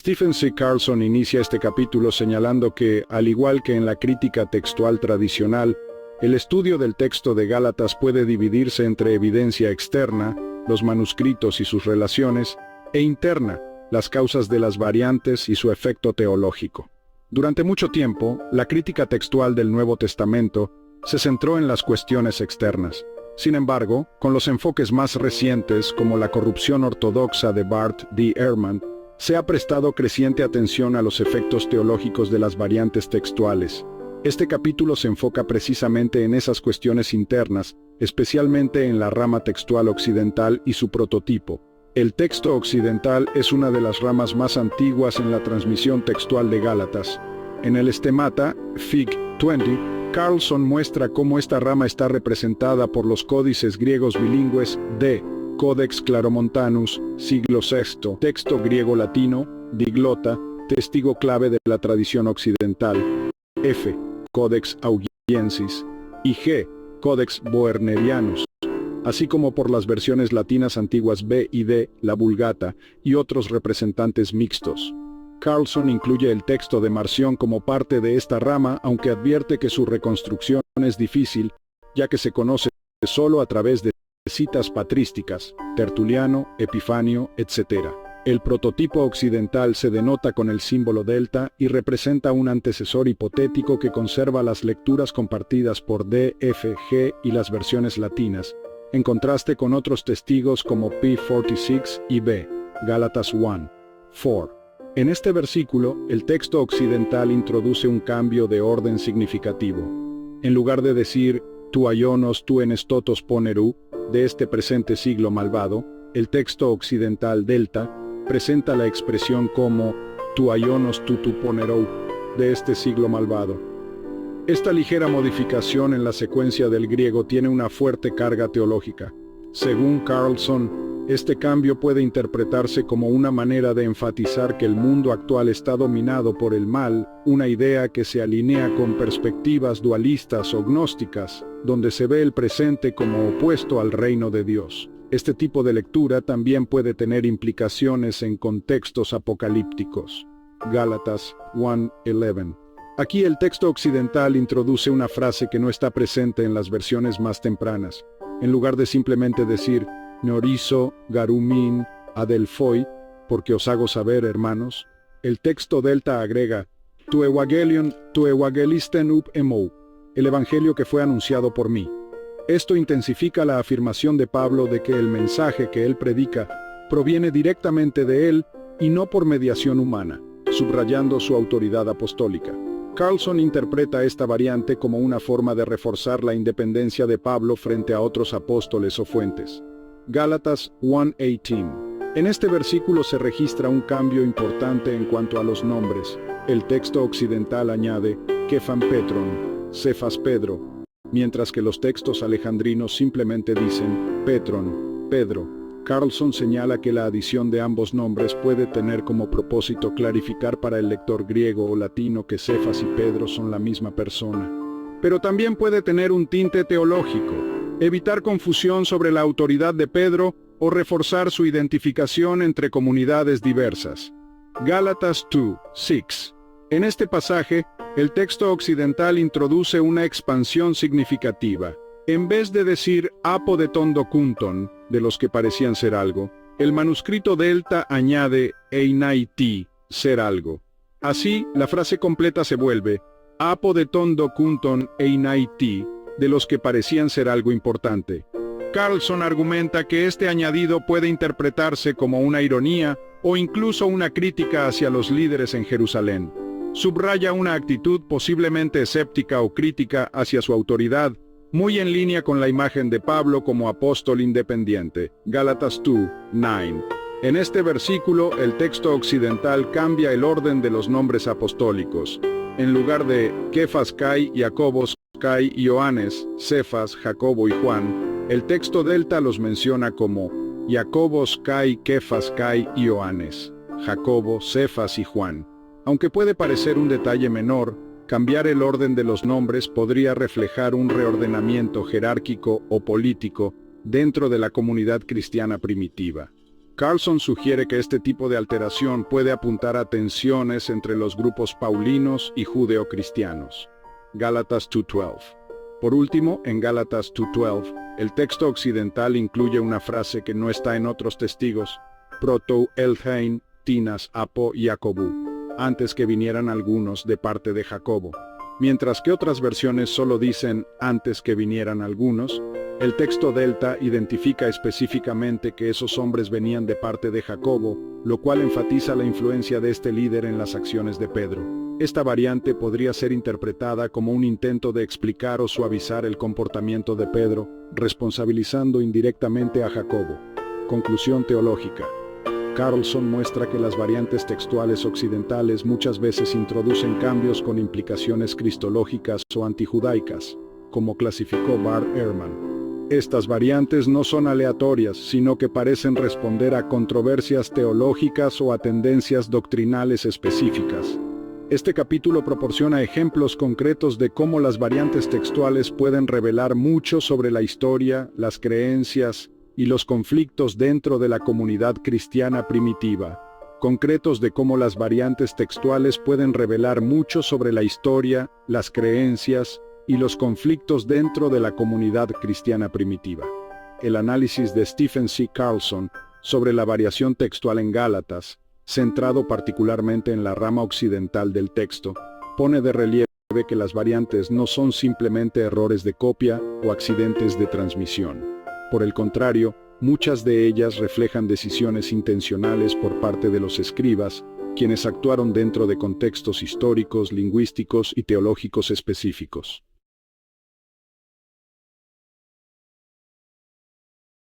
Stephen C. Carlson inicia este capítulo señalando que, al igual que en la crítica textual tradicional, el estudio del texto de Gálatas puede dividirse entre evidencia externa, los manuscritos y sus relaciones, e interna, las causas de las variantes y su efecto teológico. Durante mucho tiempo, la crítica textual del Nuevo Testamento se centró en las cuestiones externas. Sin embargo, con los enfoques más recientes, como la corrupción ortodoxa de Bart D. Ehrman, se ha prestado creciente atención a los efectos teológicos de las variantes textuales. Este capítulo se enfoca precisamente en esas cuestiones internas, especialmente en la rama textual occidental y su prototipo. El texto occidental es una de las ramas más antiguas en la transmisión textual de Gálatas. En el estemata, Fig. 20, Carlson muestra cómo esta rama está representada por los códices griegos bilingües D. Codex Claromontanus, siglo VI, texto griego-latino, diglota, testigo clave de la tradición occidental, F. Codex Augiensis, y G. Codex Boernerianus, así como por las versiones latinas antiguas B y D, la Vulgata, y otros representantes mixtos. Carlson incluye el texto de Marción como parte de esta rama, aunque advierte que su reconstrucción es difícil, ya que se conoce solo a través de citas patrísticas, Tertuliano, Epifanio, etc. El prototipo occidental se denota con el símbolo delta y representa un antecesor hipotético que conserva las lecturas compartidas por D, F, G y las versiones latinas, en contraste con otros testigos como P46 y B, Gálatas 1, 4. En este versículo, el texto occidental introduce un cambio de orden significativo. En lugar de decir, tu aionos tu enestotos poneru, de este presente siglo malvado, el texto occidental delta presenta la expresión como tu aionos tu ponerou, de este siglo malvado. Esta ligera modificación en la secuencia del griego tiene una fuerte carga teológica. Según Carlson, este cambio puede interpretarse como una manera de enfatizar que el mundo actual está dominado por el mal, una idea que se alinea con perspectivas dualistas o gnósticas, donde se ve el presente como opuesto al reino de Dios. Este tipo de lectura también puede tener implicaciones en contextos apocalípticos. Gálatas 1:11. Aquí el texto occidental introduce una frase que no está presente en las versiones más tempranas. En lugar de simplemente decir, Norizo, Garumin, Adelphoi, porque os hago saber, hermanos, el texto delta agrega, tu evangelion, tu evangelisten up emou, el evangelio que fue anunciado por mí. Esto intensifica la afirmación de Pablo de que el mensaje que él predica proviene directamente de él y no por mediación humana, subrayando su autoridad apostólica. Carlson interpreta esta variante como una forma de reforzar la independencia de Pablo frente a otros apóstoles o fuentes. Gálatas 1:18. En este versículo se registra un cambio importante en cuanto a los nombres. El texto occidental añade, Kefan Petron, Cefas Pedro, mientras que los textos alejandrinos simplemente dicen, Petron, Pedro. Carlson señala que la adición de ambos nombres puede tener como propósito clarificar para el lector griego o latino que Cefas y Pedro son la misma persona. Pero también puede tener un tinte teológico, evitar confusión sobre la autoridad de Pedro o reforzar su identificación entre comunidades diversas. Gálatas 2:6. En este pasaje, el texto occidental introduce una expansión significativa. En vez de decir apo de tondo kunton, de los que parecían ser algo, el manuscrito delta añade einaiti, ser algo. Así, la frase completa se vuelve apo de tondo kunton einaiti, de los que parecían ser algo importante. Carlson argumenta que este añadido puede interpretarse como una ironía o incluso una crítica hacia los líderes en Jerusalén. Subraya una actitud posiblemente escéptica o crítica hacia su autoridad, muy en línea con la imagen de Pablo como apóstol independiente. Gálatas 2:9. En este versículo, el texto occidental cambia el orden de los nombres apostólicos. En lugar de Kefas Kai, Jacobos Kai y Ioannes, Cefas, Jacobo y Juan, el texto delta los menciona como Jacobos Kai, Kefas Kai y Ioannes, Jacobo, Cefas y Juan. Aunque puede parecer un detalle menor, cambiar el orden de los nombres podría reflejar un reordenamiento jerárquico o político dentro de la comunidad cristiana primitiva. Carlson sugiere que este tipo de alteración puede apuntar a tensiones entre los grupos paulinos y judeocristianos. Gálatas 2:12. Por último, en Gálatas 2:12, el texto occidental incluye una frase que no está en otros testigos, protou elhein, tinas apo Jacobu, antes que vinieran algunos de parte de Jacobo. Mientras que otras versiones solo dicen antes que vinieran algunos, el texto delta identifica específicamente que esos hombres venían de parte de Jacobo, lo cual enfatiza la influencia de este líder en las acciones de Pedro. Esta variante podría ser interpretada como un intento de explicar o suavizar el comportamiento de Pedro, responsabilizando indirectamente a Jacobo. Conclusión teológica. Carlson muestra que las variantes textuales occidentales muchas veces introducen cambios con implicaciones cristológicas o antijudaicas, como clasificó Bart Ehrman. Estas variantes no son aleatorias, sino que parecen responder a controversias teológicas o a tendencias doctrinales específicas. Este capítulo proporciona ejemplos concretos de cómo las variantes textuales pueden revelar mucho sobre la historia, las creencias y los conflictos dentro de la comunidad cristiana primitiva. Concretos de cómo las variantes textuales pueden revelar mucho sobre la historia, las creencias y los conflictos dentro de la comunidad cristiana primitiva. El análisis de Stephen C. Carlson sobre la variación textual en Gálatas, centrado particularmente en la rama occidental del texto, pone de relieve que las variantes no son simplemente errores de copia o accidentes de transmisión. Por el contrario, muchas de ellas reflejan decisiones intencionales por parte de los escribas, quienes actuaron dentro de contextos históricos, lingüísticos y teológicos específicos.